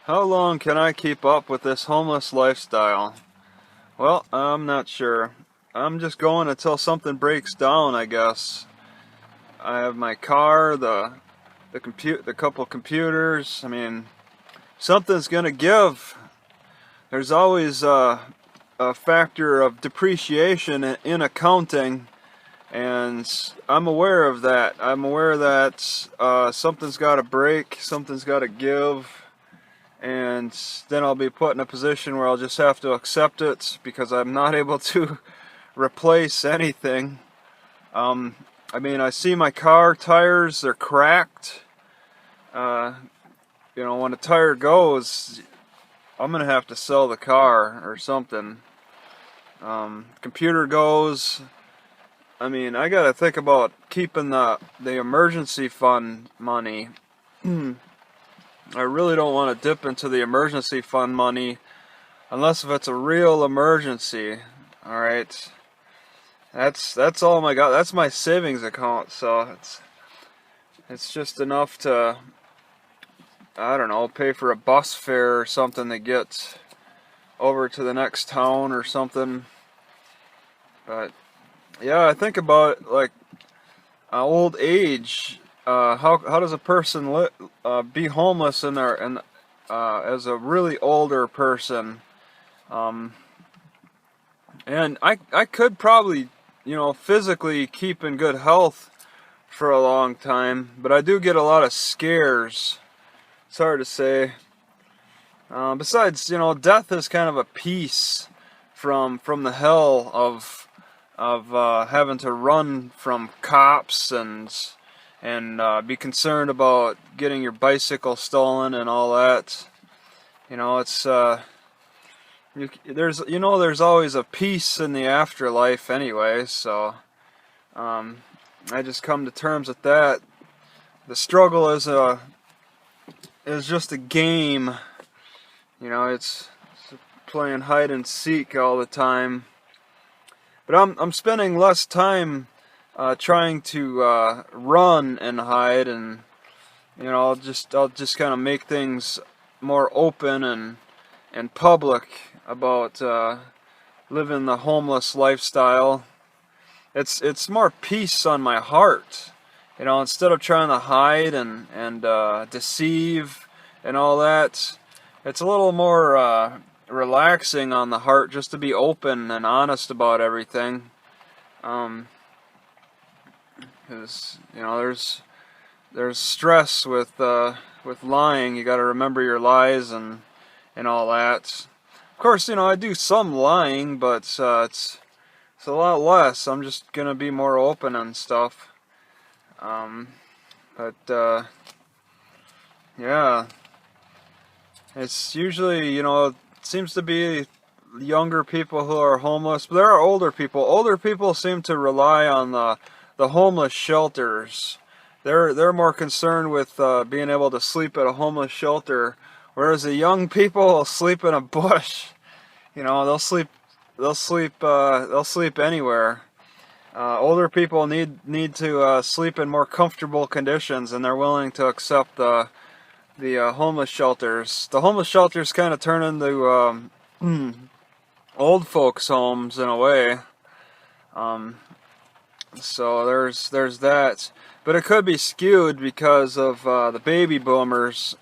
How long can I keep up with this homeless lifestyle? Well, I'm not sure. I'm just going until something breaks down, I guess. I have my car, the couple computers. I mean, something's gonna give. There's always a factor of depreciation in accounting, and I'm aware of that. I'm aware that something's got to break, something's got to give. And then I'll be put in a position where I'll just have to accept it because I'm not able to replace anything. I mean, I see my car tires, they're cracked. When a tire goes, I'm gonna have to sell the car or something. Computer goes. I mean, I gotta think about keeping the emergency fund money. I really don't want to dip into the emergency fund money unless if it's a real emergency. All right, that's all I got. That's my savings account, so it's just enough to, I don't know, pay for a bus fare or something to get over to the next town or something. But yeah, I think about it like old age. How does a person be homeless in their as a really older person? And I could probably, physically keep in good health for a long time, but I do get a lot of scares. It's hard to say. Besides, death is kind of a peace from the hell of having to run from cops and be concerned about getting your bicycle stolen and all that. It's there's always a peace in the afterlife anyway. So I just come to terms with that. The struggle is just a game. It's playing hide and seek all the time. But I'm spending less time trying to run and hide, and I'll just kind of make things more open and public about living the homeless lifestyle. It's more peace on my heart, instead of trying to hide and deceive and all that. It's a little more relaxing on the heart just to be open and honest about everything. Because there's stress with lying. You got to remember your lies and all that. Of course, I do some lying, but it's a lot less. I'm just gonna be more open and stuff. Yeah, it's usually it seems to be younger people who are homeless, but there are older people. Older people seem to rely on the homeless shelters. They're more concerned with being able to sleep at a homeless shelter, whereas the young people sleep in a bush. They'll sleep anywhere. Older people need to sleep in more comfortable conditions, and they're willing to accept the homeless shelters. The homeless shelters kind of turn into old folks' homes in a way. So there's that, but it could be skewed because of the baby boomers.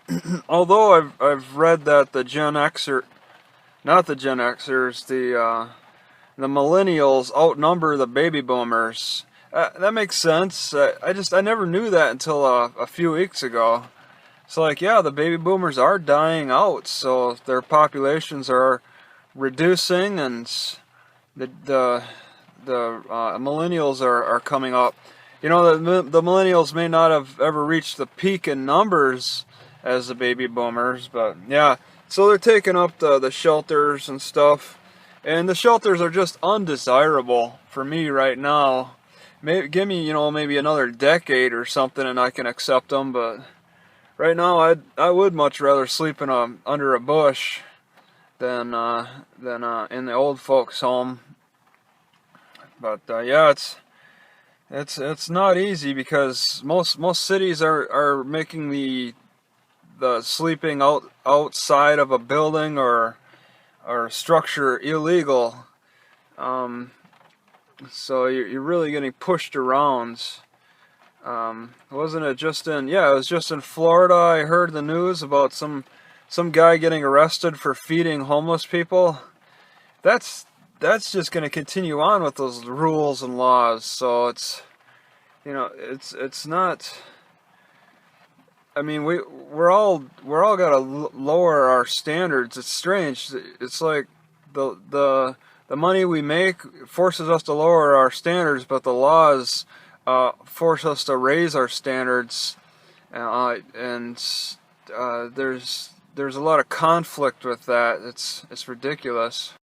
Although I've read that the not the Gen Xers, the millennials outnumber the baby boomers. That makes sense. I never knew that until a few weeks ago. It's like, yeah, the baby boomers are dying out, so their populations are reducing, and the millennials are coming up. The millennials may not have ever reached the peak in numbers as the baby boomers, but yeah. So they're taking up the shelters and stuff, and the shelters are just undesirable for me right now. Give me maybe another decade or something, and I can accept them. But right now, I would much rather sleep under a bush than in the old folks' home. But yeah, it's not easy because most cities are making the the sleeping outside of a building or structure illegal. So you're really getting pushed around. Wasn't it just in? Yeah, it was just in Florida. I heard the news about some guy getting arrested for feeding homeless people. That's just going to continue on with those rules and laws. So it's, you know, it's not. I mean, we're all got to lower our standards. It's strange. It's like the money we make forces us to lower our standards, but the laws force us to raise our standards, and there's a lot of conflict with that. It's ridiculous.